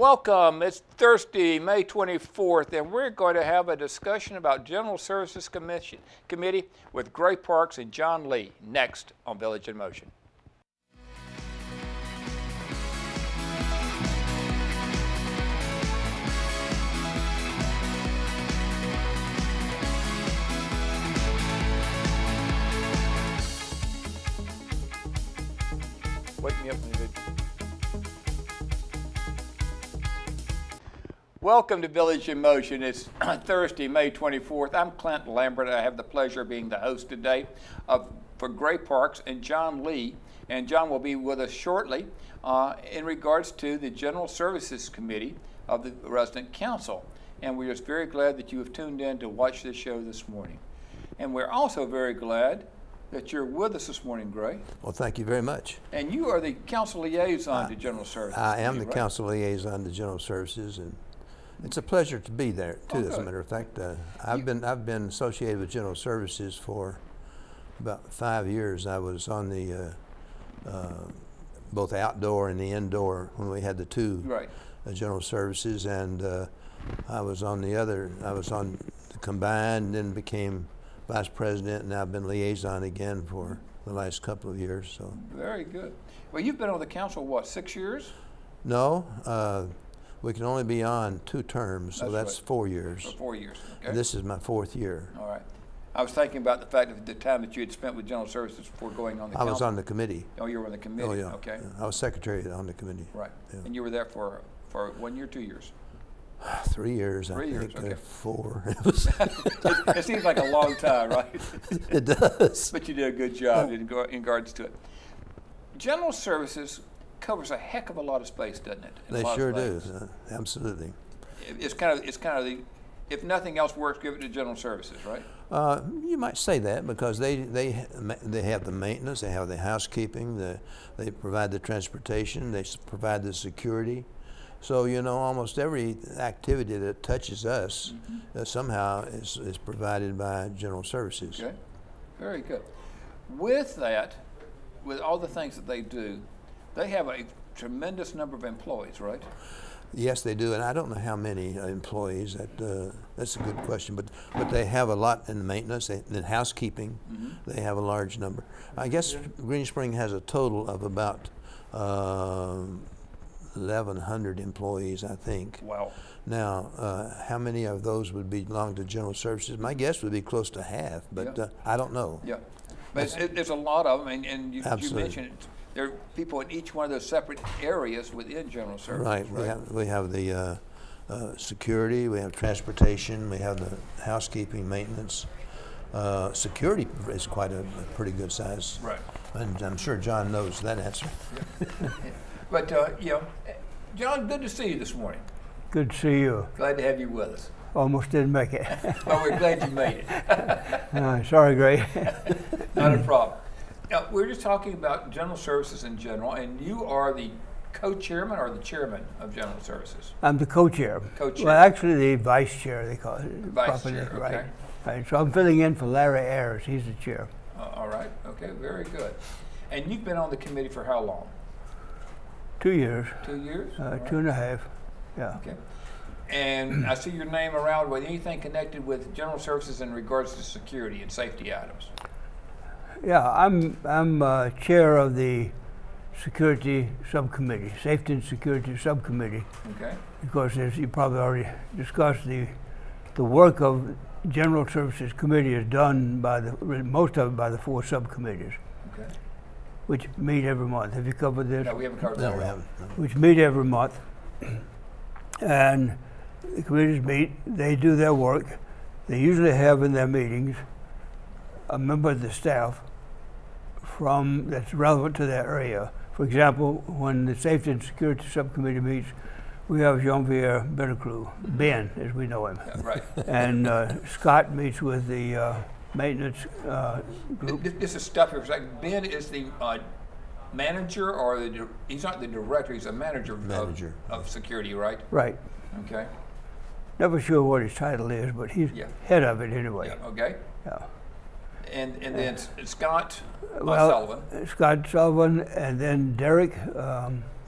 Welcome. It's Thursday, May 24th, and we're going to have a discussion about General Services Committee with Gray Parks and John Lee next on Village in Motion. Wake me up when you do. Welcome to Village in Motion. It's Thursday, May 24th. I'm Clint Lambert. I have the pleasure of being the host today for Gray Parks and John Lee. And John will be with us shortly in regards to the General Services Committee of the Resident Council. And we're just very glad that you have tuned in to watch this show this morning. And we're also very glad that you're with us this morning, Gray. Well, thank you very much. And you are the Council Liaison to General Services. I am the Council Liaison to General Services, and it's a pleasure to be there too. As a matter of fact, I've been associated with General Services for about 5 years. I was on the both outdoor and the indoor when we had the two General Services, and I was on the combined, then became Vice President, and now I've been liaison again for the last couple of years. So very good. Well, you've been on the council what, 6 years? No. We can only be on 2 terms, so that's 4 years. For 4 years, okay. And this is my 4th year. All right. I was thinking about the fact that the time that you had spent with General Services before going on the council. I was on the committee. Oh, you were on the committee? Oh, yeah. Okay. Yeah. I was secretary on the committee. Right. Yeah. And you were there for 1 year, 2 years? 3 years, 3 years, I think, okay. 4. It seems like a long time, right? It does. But you did a good job in regards to it. General Services covers a heck of a lot of space, doesn't it? They sure do. Absolutely. It's kind of the, if nothing else works, give it to General Services, right? You might say that because they have the maintenance, they have the housekeeping, they provide the transportation, they provide the security. So, you know, almost every activity that touches us somehow is provided by General Services. Okay, very good. With that, with all the things that they do, they have a tremendous number of employees, right? Yes, they do, and I don't know how many employees. That's a good question, but they have a lot in maintenance, in housekeeping. They have a large number. I guess Green Spring has a total of about 1,100 employees, I think. Wow. Now, how many of those would belong to General Services? My guess would be close to half, but I don't know. Yeah, but there's a lot of them, and you mentioned it. There are people in each one of those separate areas within General Services. Right. We have the security, we have transportation, we have the housekeeping, maintenance. Security is quite a pretty good size. Right. And I'm sure John knows that answer. Yeah. But you know, John, good to see you this morning. Good to see you. Glad to have you with us. Almost didn't make it. Well, we're glad you made it. Sorry, Gray. Not a problem. Now, we're just talking about General Services in general, and you are the co-chairman or the chairman of General Services? I'm the co-chair. Co-chair. Well, actually, the vice chair, they call it. Vice chair, okay. Right. So I'm filling in for Larry Ayers. He's the chair. All right. Okay. Very good. And you've been on the committee for how long? 2 years. 2 years? Right. 2.5. Yeah. Okay. And I see your name around with anything connected with General Services in regards to security and safety items. Yeah, I'm chair of the Security Subcommittee, Safety and Security Subcommittee. Okay. Because as you probably already discussed, the work of General Services Committee is done by most of it by the 4 subcommittees. Okay. Which meet every month. Have you covered this? No, we haven't covered that. No, we haven't. Which meet every month, and the committees meet. They do their work. They usually have in their meetings a member of the staff that's relevant to that area. For example, when the Safety and Security Subcommittee meets, we have Jean-Pierre Benecru, Ben, as we know him. Yeah, right. And Scott meets with the maintenance group. This is stuff here. Like Ben is the manager, or he's not the director, he's a manager. Of security, right? Right. Okay. Never sure what his title is, but he's head of it anyway. Yeah, okay. Yeah. And then Scott Sullivan. Scott Sullivan, and then Derek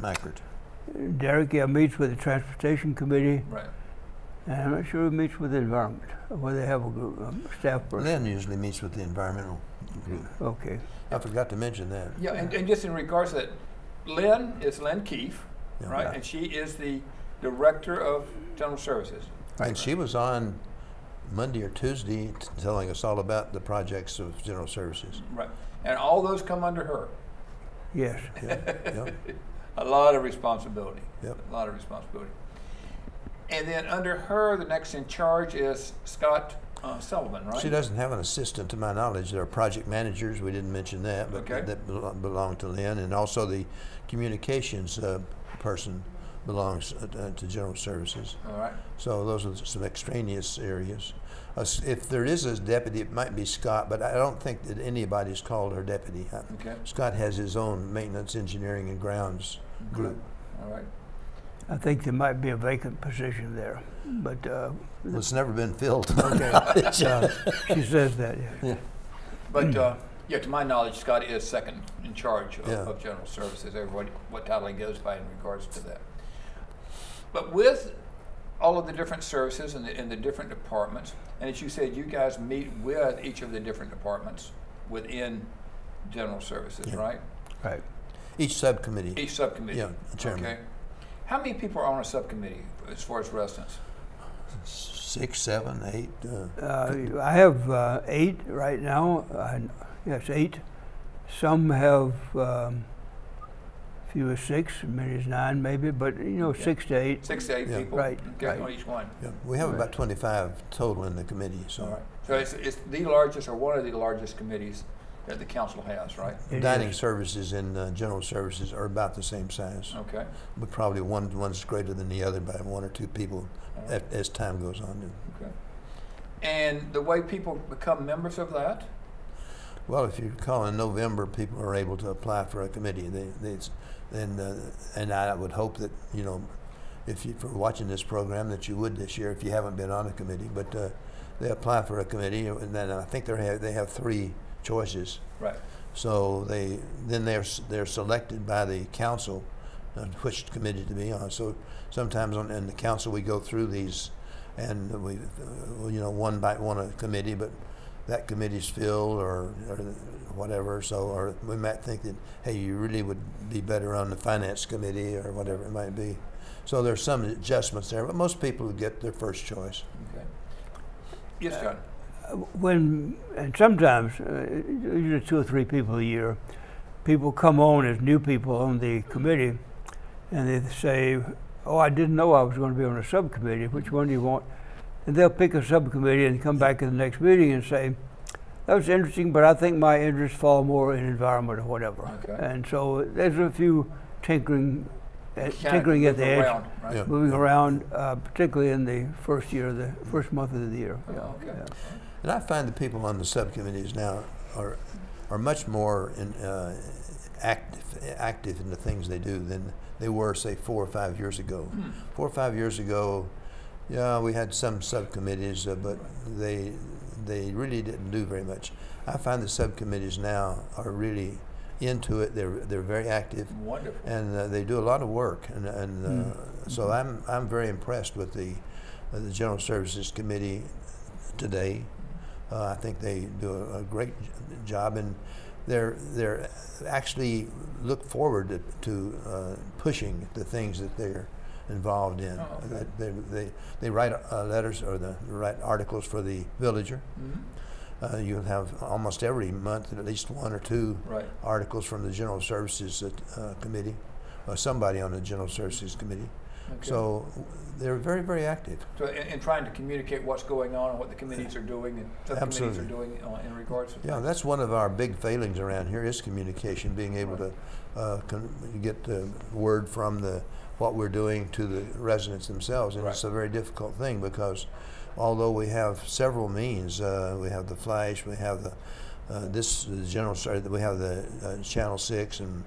Mackert. Derek meets with the Transportation Committee, Right. and I'm not sure who meets with the Environment, or they have a group, staff person. Lynn usually meets with the environmental group. Okay. I forgot to mention that. Yeah, and just in regards to that, Lynn is Lynn Keefe, Yeah. right? Yeah. And she is the Director of General Services. And she was on Monday or Tuesday telling us all about the projects of general services. Right. And all those come under her. Yes. Yep. A lot of responsibility. Yep. A lot of responsibility. And then under her, the next in charge is Scott Sullivan, right? She doesn't have an assistant to my knowledge. There are project managers, we didn't mention that, but Okay. that belong to Lynn. And also the communications person belongs to general services. All right. So those are some extraneous areas. If there is a deputy, it might be Scott, but I don't think that anybody's called her deputy. Okay. Scott has his own maintenance, engineering, and grounds group. All right. I think there might be a vacant position there, but It's never been filled. she says that. Yeah. But yeah, to my knowledge, Scott is second in charge of, Yeah. of General Services. Everybody, what title he goes by in regards to that. But with all of the different services and the different departments, and as you said, you guys meet with each of the different departments within General Services, Yeah. right? Right. Each subcommittee. Each subcommittee. Yeah, the chairman. Okay. How many people are on a subcommittee as far as residents? 6, 7, 8. I have 8 right now. Yes, 8. Some have few as 6, many as 9 maybe, but you know, Okay. 6 to 8. 6 to 8 Yeah. people. Right, Okay, right. on each one. Yeah, we have Right. about 25 total in the committee. So All right. So it's the largest or one of the largest committees that the council has, right? It dining is. services and general services are about the same size, Okay. but probably one's greater than the other by 1 or 2 people All right. as time goes on. Okay. And the way people become members of that? Well, if you recall, in November, people are able to apply for a committee. And I would hope that, you know, if you're watching this program, that you would this year if you haven't been on a committee. But they apply for a committee, and then I think they have 3 choices. Right. So they're selected by the council on which committee to be on. So sometimes in the council we go through these, and we one might want a committee, but that committee's filled or whatever. So or we might think that, hey, you really would be better on the finance committee or whatever it might be. So there's some adjustments there, but most people would get their first choice. Okay. Yes, John. And sometimes, usually 2 or 3 people a year, people come on as new people on the committee, and they say, "Oh, I didn't know I was going to be on a subcommittee. Which one do you want?" And they'll pick a subcommittee and come back at the next meeting and say, "That was interesting, but I think my interests fall more in environment or whatever." Okay. And so there's a few tinkering at the Move edge, around, right? Yeah. moving around, particularly in the first year, the first month of the year. Yeah, okay. Yeah. And I find the people on the subcommittees now are much more active in the things they do than they were, say, 4 or 5 years ago. 4 or 5 years ago, yeah, we had some subcommittees, but they really didn't do very much. I find the subcommittees now are really into it. They're very active, Wonderful. and they do a lot of work. And so I'm very impressed with the General Services Committee today. I think they do a great job, and they're actually look forward to pushing the things that they're involved in. Oh, okay. They write letters or write articles for the Villager. Mm-hmm. You'll have almost every month at least 1 or 2 Right. articles from the General Services Committee, or somebody on the General Services Committee. Okay. So they're very, very active. So in trying to communicate what's going on and what the committees are doing and subcommittees Absolutely. are doing in regards to Yeah, that's one of our big failings around here is communication, being able to get the word from what we're doing to the residents themselves. And Right. it's a very difficult thing because although we have several means, we have the Flash, we have the General, we have the Channel 6, and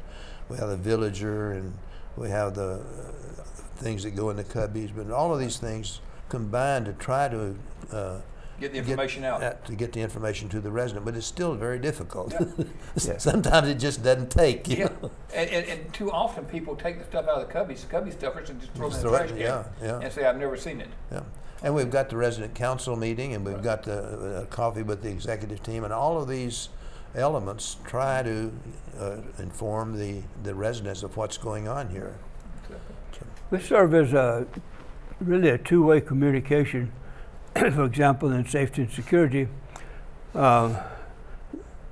we have the Villager, and we have the things that go in the cubbies, but all of these things combine to try to Get the information out. To get the information to the resident, but it's still very difficult. Yeah. Sometimes it just doesn't take. You know? And too often people take the stuff out of the cubby stuffers and just throw it in the throw it- trash yeah, can yeah. and say, I've never seen it. Yeah. And we've got the resident council meeting, and we've got the coffee with the executive team, and all of these elements try to inform the residents of what's going on here. We serve as really a two-way communication. For example, in safety and security,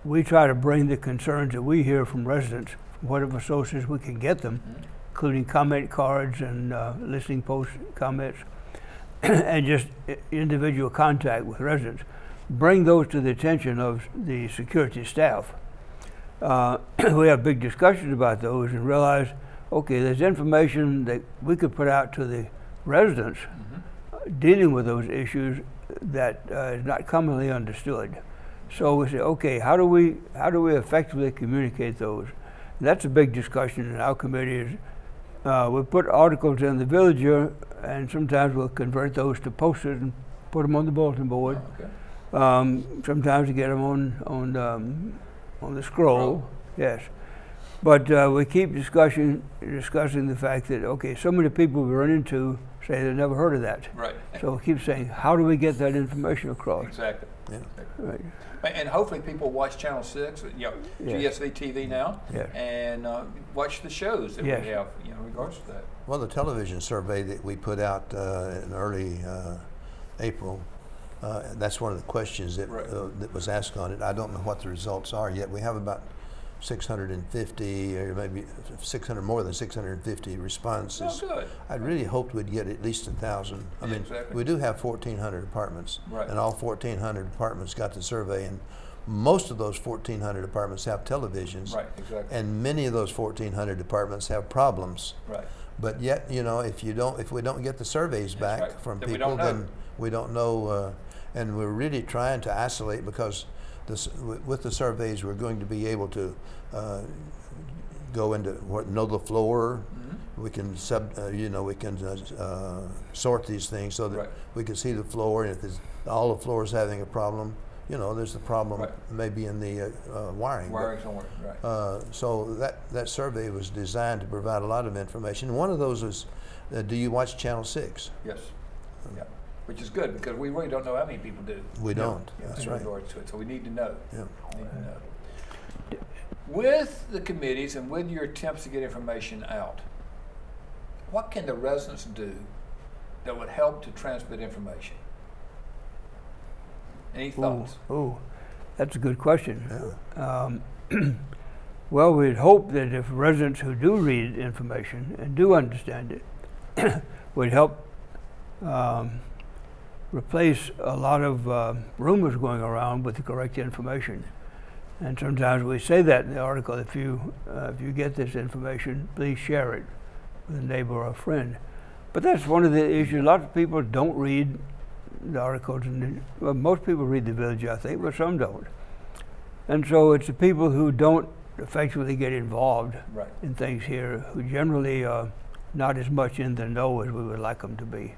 we try to bring the concerns that we hear from residents, from whatever sources we can get them, including comment cards and listening post comments, and just individual contact with residents. Bring those to the attention of the security staff. We have big discussions about those and realize, okay, there's information that we could put out to the residents dealing with those issues that is not commonly understood. So we say, okay, how do we effectively communicate those? And that's a big discussion in our committee. We put articles in the Villager, and sometimes we'll convert those to posters and put them on the bulletin board. Sometimes we get them on the scroll. Yes. But we keep discussing the fact that, okay, so many people we run into say they've never heard of that. Right. So we keep saying, how do we get that information across? Exactly. Yeah. Right. And hopefully people watch Channel 6, GSV-TV now, and watch the shows that we have, in regards to that. Well, the television survey that we put out in early April, that's one of the questions that that was asked on it. I don't know what the results are yet. We have about 650 or maybe 600, more than 650 responses. Oh, good. I really hoped we'd get at least 1,000. I mean, we do have 1,400 apartments, and all 1,400 apartments got the survey, and most of those 1,400 apartments have televisions, and many of those 1,400 apartments have problems. But yet, you know, if we don't get the surveys back from people, then we don't know, and we're really trying to isolate, because with the surveys, we're going to be able to go into know the floor. We can sort these things so that we can see the floor, and if all the floors having a problem, you know, there's the problem maybe in the wiring. Wiring somewhere, so that survey was designed to provide a lot of information. And one of those is, do you watch Channel 6? Yes. Which is good, because we really don't know how many people do. We don't. That's right. In regards to it, so we need to know. With the committees and with your attempts to get information out, what can the residents do that would help to transmit information? Any thoughts? Oh, that's a good question. Well, we'd hope that if residents who do read information and do understand it would help replace a lot of rumors going around with the correct information. And sometimes we say that in the article, if you get this information, please share it with a neighbor or a friend. But that's one of the issues. A lot of people don't read the articles, and well, most people read the Village, I think, but some don't. And so it's the people who don't effectively get involved in things here, who generally are not as much in the know as we would like them to be.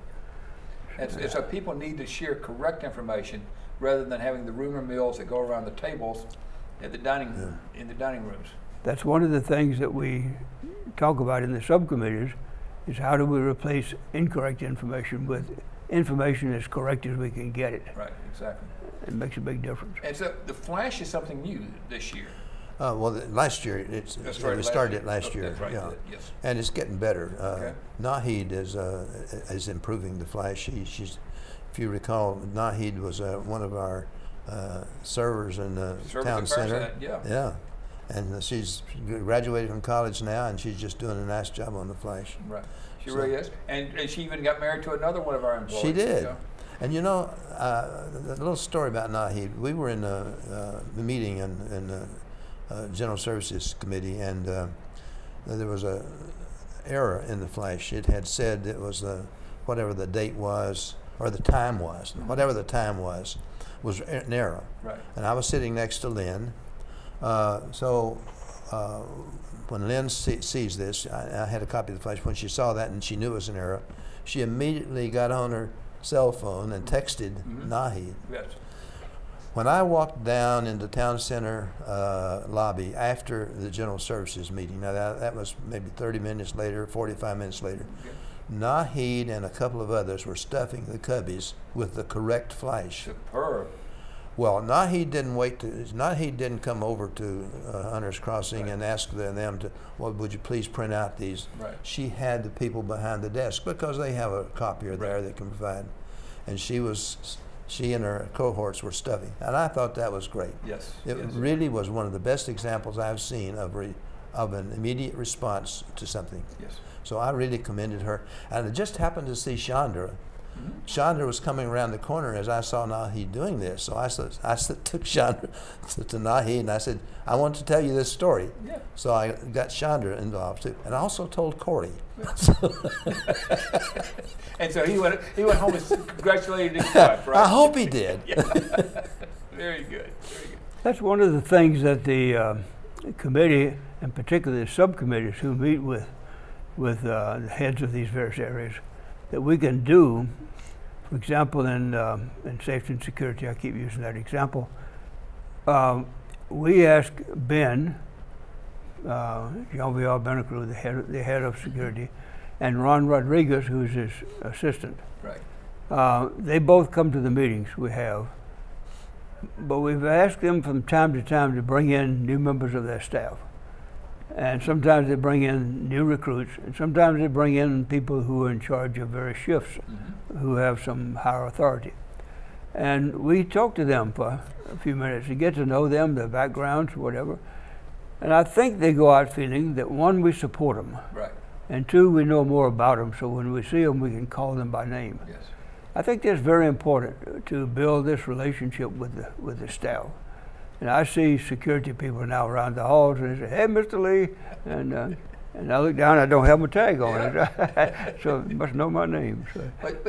And so people need to share correct information rather than having the rumor mills that go around the tables at the in the dining rooms. That's one of the things that we talk about in the subcommittees, is how do we replace incorrect information with information as correct as we can get it. Right, exactly. It makes a big difference. And so the flash is something new this year. Well, last year we started it last year. That's right. Yes. And it's getting better. Nahid is improving the flash. She's, if you recall, Nahid was one of our servers in the town center. And she's graduated from college now, and she's just doing a nice job on the flash. Right. She really is. And she even got married to another one of our employees. She did. And you know, a little story about Nahid. We were in a meeting in the General Services Committee, and there was a error in the flash. It had said it was whatever the date was, or the time was, whatever the time was an error. Right. And I was sitting next to Lynn. So when Lynn sees this, I had a copy of the flash. When she saw that and she knew it was an error, she immediately got on her cell phone and texted Nahid. Yes. When I walked down in the town center lobby after the general services meeting, now that was maybe 30 minutes later, 45 minutes later, Nahid and a couple of others were stuffing the cubbies with the correct flash. Superb. Well, Nahid didn't come over to Hunter's Crossing and ask them to, well, would you please print out these? Right. She had the people behind the desk because they have a copier there that can provide. And she and her cohorts were stuffing. And I thought that was great. Yes. It really was one of the best examples I've seen of an immediate response to something. Yes. So I really commended her. And I just happened to see Chandra. Chandra was coming around the corner as I saw Nahid doing this. So I took Chandra to Nahid and I said, I want to tell you this story. Yeah. So I got Chandra involved too. And I also told Corey. And so he went home and congratulated his wife, right? I hope he did. Very good. Very good. That's one of the things that the committee, and particularly the subcommittees who meet with the heads of these various areas, that we can do. For example, in safety and security, I keep using that example. We ask Ben, Jean-Vial Benacruz, the head of security, and Ron Rodriguez, who's his assistant. Right. They both come to the meetings we have, but we've asked them from time to time to bring in new members of their staff. And sometimes they bring in new recruits, and sometimes they bring in people who are in charge of various shifts, who have some higher authority. And we talk to them for a few minutes to get to know them, their backgrounds, whatever. And I think they go out feeling that, one, we support them. Right. And two, we know more about them, so when we see them, we can call them by name. Yes. I think that's very important to build this relationship with the staff. And I see security people now around the halls, and they say, "Hey, Mr. Lee," and I look down, I don't have my tag on it, so you must know my name. So. But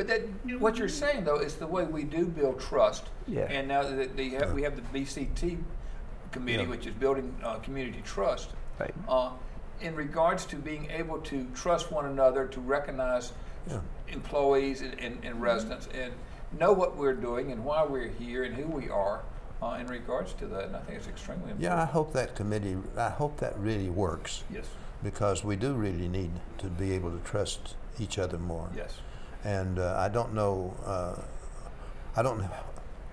what you're saying though is the way we do build trust. Yeah. And now that we have the VCT committee, which is building community trust. Right. In regards to being able to trust one another, to recognize employees and residents, and know what we're doing and why we're here and who we are. In regards to that, and I think it's extremely important. Yeah, I hope that really works. Yes. Because we do really need to be able to trust each other more. Yes. And I don't know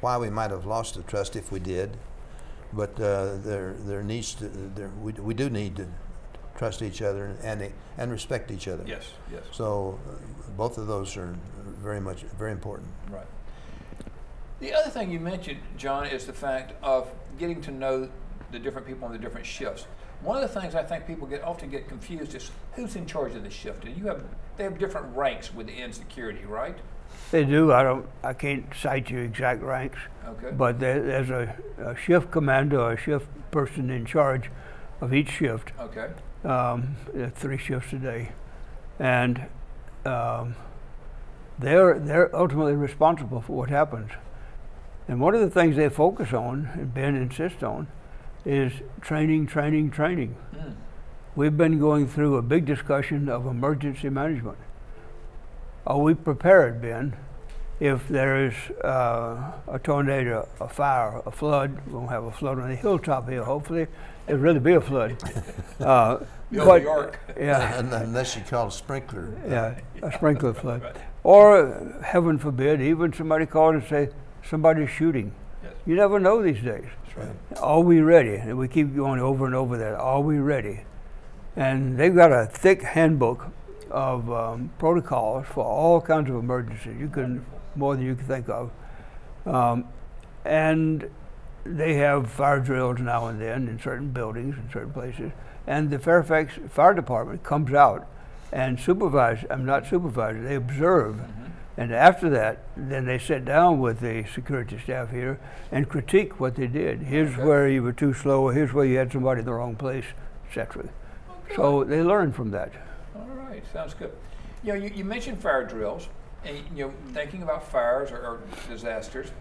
why we might have lost the trust if we did, but we do need to trust each other and respect each other. Yes. Yes. So both of those are very important. Right. The other thing you mentioned, John, is the fact of getting to know the different people on the different shifts. One of the things I think people often get confused is who's in charge of the shift. And they have different ranks within security, right? They do. I can't cite you exact ranks. Okay. But there's a shift commander or a shift person in charge of each shift. Okay. There are 3 shifts a day, and they're ultimately responsible for what happens. And one of the things they focus on, and Ben insists on, is training. We've been going through a big discussion of emergency management. Are we prepared, Ben, if there is a tornado, a fire, a flood? We won't have a flood on the hilltop here, hopefully. It'll really be a flood. But, yeah. Unless you call it a sprinkler. Yeah, a sprinkler flood. Right. Or, heaven forbid, even somebody called and say, somebody's shooting. Yes. You never know these days. That's right. Are we ready? And we keep going over and over that. Are we ready? And they've got a thick handbook of protocols for all kinds of emergencies. More than you can think of. And they have fire drills now and then in certain buildings, in certain places. And the Fairfax Fire Department comes out and they observe. And after that, then they sit down with the security staff here and critique what they did. Here's where you were too slow, or here's where you had somebody in the wrong place, etc. So they learn from that. All right, sounds good. You mentioned fire drills, and thinking about fires or disasters,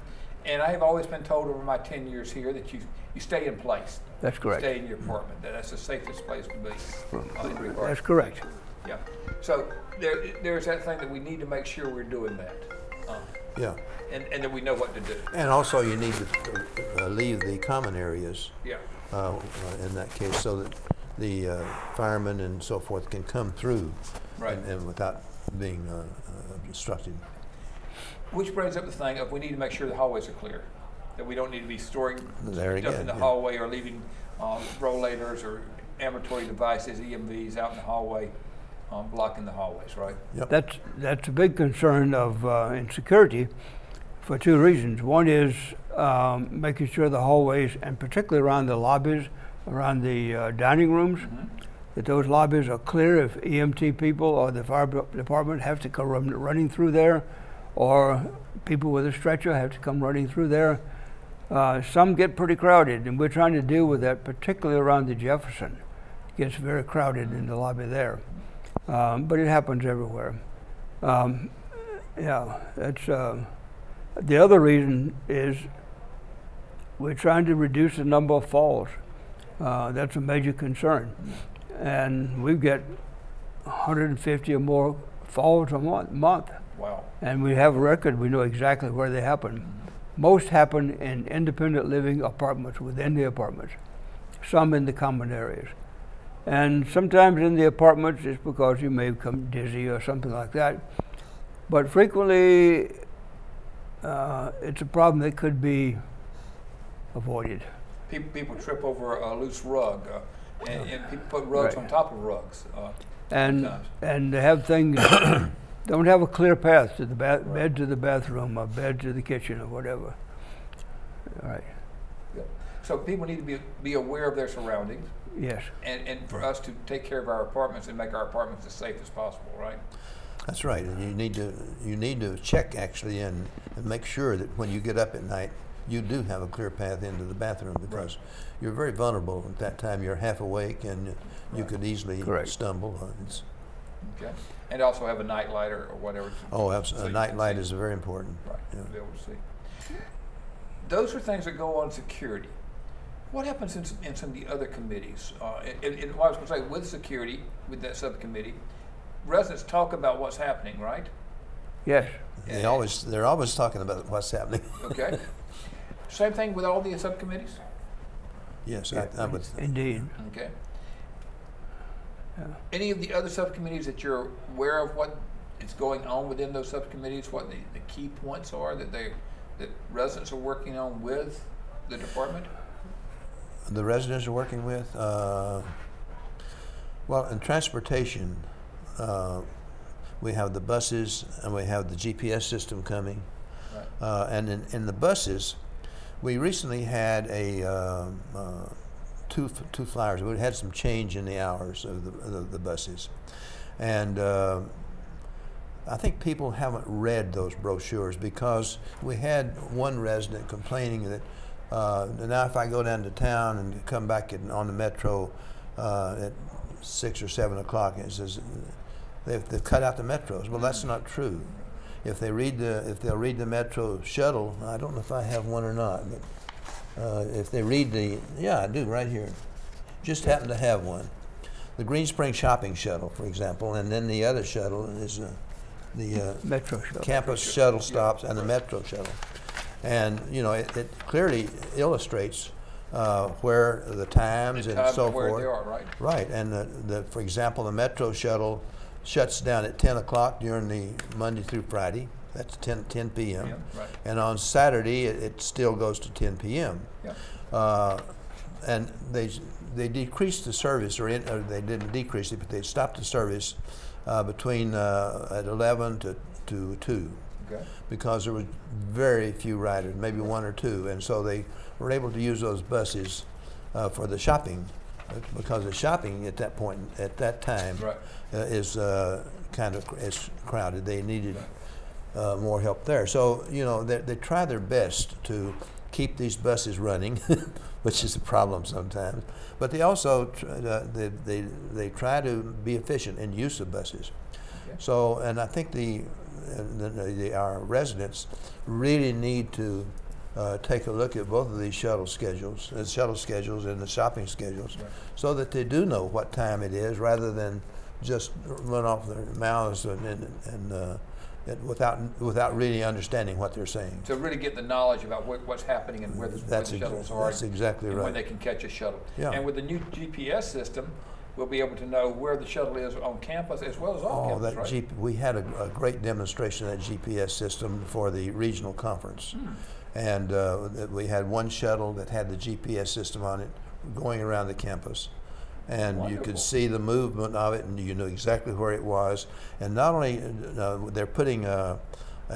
and I have always been told over my 10 years here that you stay in place. That's correct. Stay in your apartment. That's the safest place to be. That's correct. Yeah. So there's that thing that we need to make sure we're doing that. Yeah. And then we know what to do. And also you need to leave the common areas Yeah. in that case so that the firemen and so forth can come through Right. and without being obstructed. Which brings up the thing of we need to make sure the hallways are clear. That we don't need to be storing There stuff again, in the yeah. hallway or leaving rollators or ambulatory devices, EMVs, out in the hallway, blocking the hallways, right? Yep. That's a big concern of in security for two reasons. One is making sure the hallways, and particularly around the lobbies, around the dining rooms, that those lobbies are clear. If EMT people or the fire department have to come running through there, or people with a stretcher have to come running through there, some get pretty crowded, and we're trying to deal with that, particularly around the Jefferson. It gets very crowded in the lobby there, but it happens everywhere. Yeah, that's the other reason is we're trying to reduce the number of falls. That's a major concern, and we get 150 or more falls a month. Wow. And we have a record. We know exactly where they happen. Most happen in independent living apartments within the apartments, some in the common areas. And sometimes in the apartments it's because you may become dizzy or something like that. But frequently it's a problem that could be avoided. People trip over a loose rug, and people put rugs on top of rugs. And sometimes. they have things don't have a clear path to the bed to the bathroom or bed to the kitchen or whatever. All right. Yeah. So people need to be aware of their surroundings. Yes. And for us to take care of our apartments and make our apartments as safe as possible, right? That's right, and you need to check actually and make sure that when you get up at night, you do have a clear path into the bathroom, because you're very vulnerable at that time. You're half awake and you could easily stumble. Okay. And also have a night light or whatever. Oh, absolutely. A night light is very important. Right. Yeah. To be able to see. Those are things that go on security. What happens in some of the other committees? And what I was going to say, with security, with that subcommittee, residents talk about what's happening, right? Yes. They're always talking about what's happening. Okay. Same thing with all the subcommittees? Yes, I would. Indeed. Okay. Yeah. Any of the other subcommittees that you're aware of what is going on within those subcommittees, what the key points are that residents are working on with the department? The residents are working with? Well, in transportation, we have the buses and we have the GPS system coming. Right. And in the buses, we recently had two flyers. We had some change in the hours of the buses, and I think people haven't read those brochures, because we had one resident complaining that now if I go down to town and come back on the metro at 6 or 7 o'clock, and it says they've cut out the metros. Well, that's not true. If they'll read the metro shuttle, I don't know if I have one or not, but if they read I do right here. Just happen to have one. The Green Spring Shopping Shuttle, for example, and then the other shuttle is the Metro shuttle. Campus shuttle stops and the Metro shuttle. And it clearly illustrates where the times and so where forth. They are, right? Right, and for example, the Metro shuttle shuts down at 10 o'clock during the Monday through Friday. That's 10 p.m. Yeah, right. And on Saturday, it still goes to 10 p.m. Yeah. And they decreased the service, or they didn't decrease it, but they stopped the service between at 11 to 2. Okay. Because there was very few riders, maybe one or two, and so they were able to use those buses for the shopping, because the shopping at that time is kind of crowded. They needed more help there. So they try their best to keep these buses running, which is a problem sometimes. But they also they try to be efficient in use of buses. Okay. So, and I think our residents really need to take a look at both of these shuttle schedules and the shopping schedules, so that they do know what time it is, rather than just run off their mouths and without really understanding what they're saying. So really get the knowledge about what's happening and where the shuttles are. That's exactly and right. when they can catch a shuttle. Yeah. And with the new GPS system, we'll be able to know where the shuttle is on campus as well as off campus, right? We had a great demonstration of that GPS system for the regional conference. And we had one shuttle that had the GPS system on it going around the campus. And Wonderful. You could see the movement of it, and you knew exactly where it was. And not only they're putting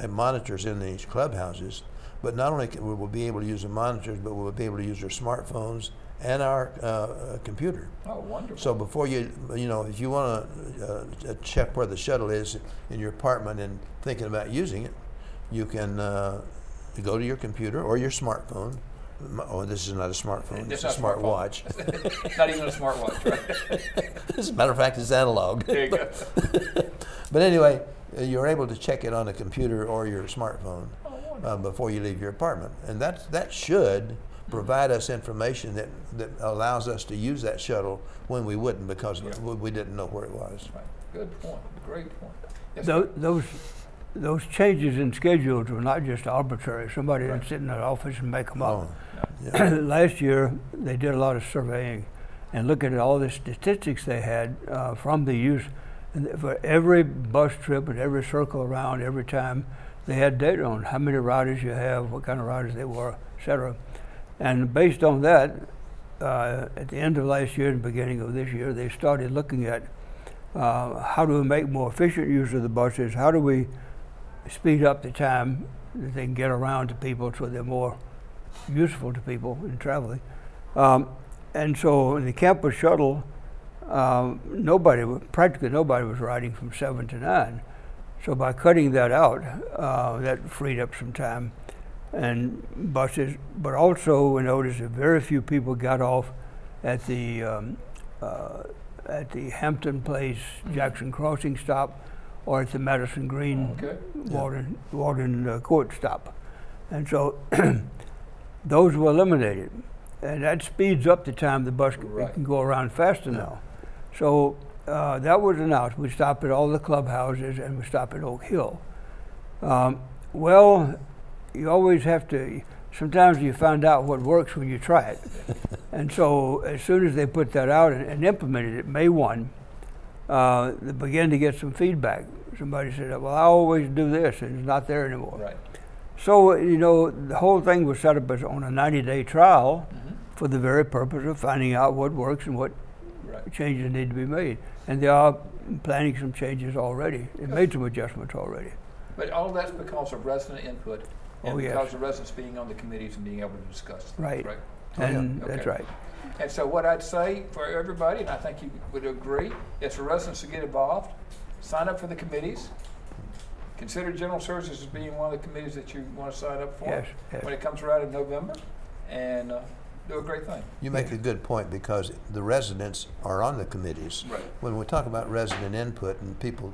monitors in these clubhouses, but not only will we be able to use the monitors, but we'll be able to use our smartphones and our computer. Oh, wonderful. So before if you want to check where the shuttle is in your apartment and thinking about using it, you can go to your computer or your smartphone. Oh, this is not a smartphone, it's a smartwatch. Not even a smartwatch, right? As a matter of fact, it's analog. There you go. But anyway, you're able to check it on a computer or your smartphone before you leave your apartment. And that should provide us information that allows us to use that shuttle when we wouldn't, because we didn't know where it was. Right. Good point. Great point. Yes, those changes in schedules were not just arbitrary. Somebody didn't sit in an office and make them up. Yeah. Last year, they did a lot of surveying and look at all the statistics they had from the use. And for every bus trip and every circle around, every time, they had data on how many riders you have, what kind of riders they were, et cetera. And based on that, at the end of last year and beginning of this year, they started looking at how do we make more efficient use of the buses, how do we speed up the time that they can get around to people so they're more useful to people in traveling. And so in the campus shuttle, practically nobody was riding from 7 to 9. So by cutting that out, that freed up some time and buses, but also we noticed that very few people got off at the Hampton Place Jackson Crossing stop or at the Madison Green Walden Court stop. And so those were eliminated. And that speeds up the time the bus can go around faster now. So that was announced. We stop at all the clubhouses and we stop at Oak Hill. Well, you always have to, sometimes you find out what works when you try it. And so as soon as they put that out and implemented it, May 1, they began to get some feedback. Somebody said, well, I always do this, and it's not there anymore. Right. So, the whole thing was set up as on a 90-day trial for the very purpose of finding out what works and what changes need to be made. And they are planning some changes already. They made some adjustments already. But all that's because of resident input and because of residents being on the committees and being able to discuss things. Right. And that's right. And so what I'd say for everybody, and I think you would agree, is for residents to get involved, sign up for the committees, consider general services as being one of the committees that you want to sign up for when it comes around in November, and do a great thing. You make a good point, because the residents are on the committees. Right. When we talk about resident input, and people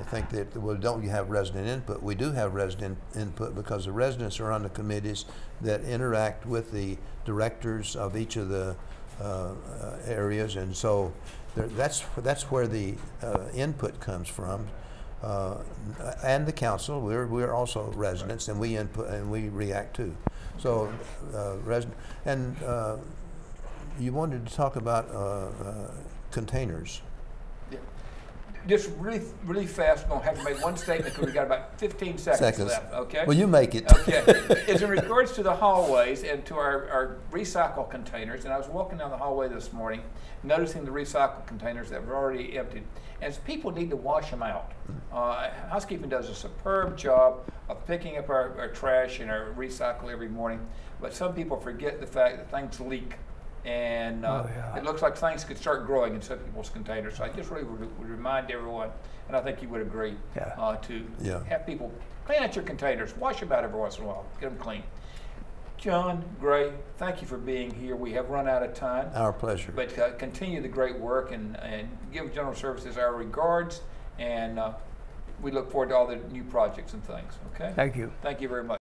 think that, well, don't you have resident input? We do have resident input, because the residents are on the committees that interact with the directors of each of the areas, and so that's where the input comes from. And the council, we're also residents, and we input and we react too. So and you wanted to talk about containers. Yeah. Just really fast, we're going to have to make one statement because we've got about 15 seconds left, okay? Well, you make it. Okay. As in regards to the hallways and to our recycle containers, and I was walking down the hallway this morning, noticing the recycle containers that were already emptied, and people need to wash them out. Housekeeping does a superb job of picking up our trash and our recycle every morning, but some people forget the fact that things leak. And it looks like things could start growing in some people's containers. So I just really would remind everyone, and I think you would agree, to have people clean out your containers, wash them out every once in a while, get them clean. John, Gray, thank you for being here. We have run out of time. Our pleasure. But continue the great work and give General Services our regards, and we look forward to all the new projects and things, okay? Thank you. Thank you very much.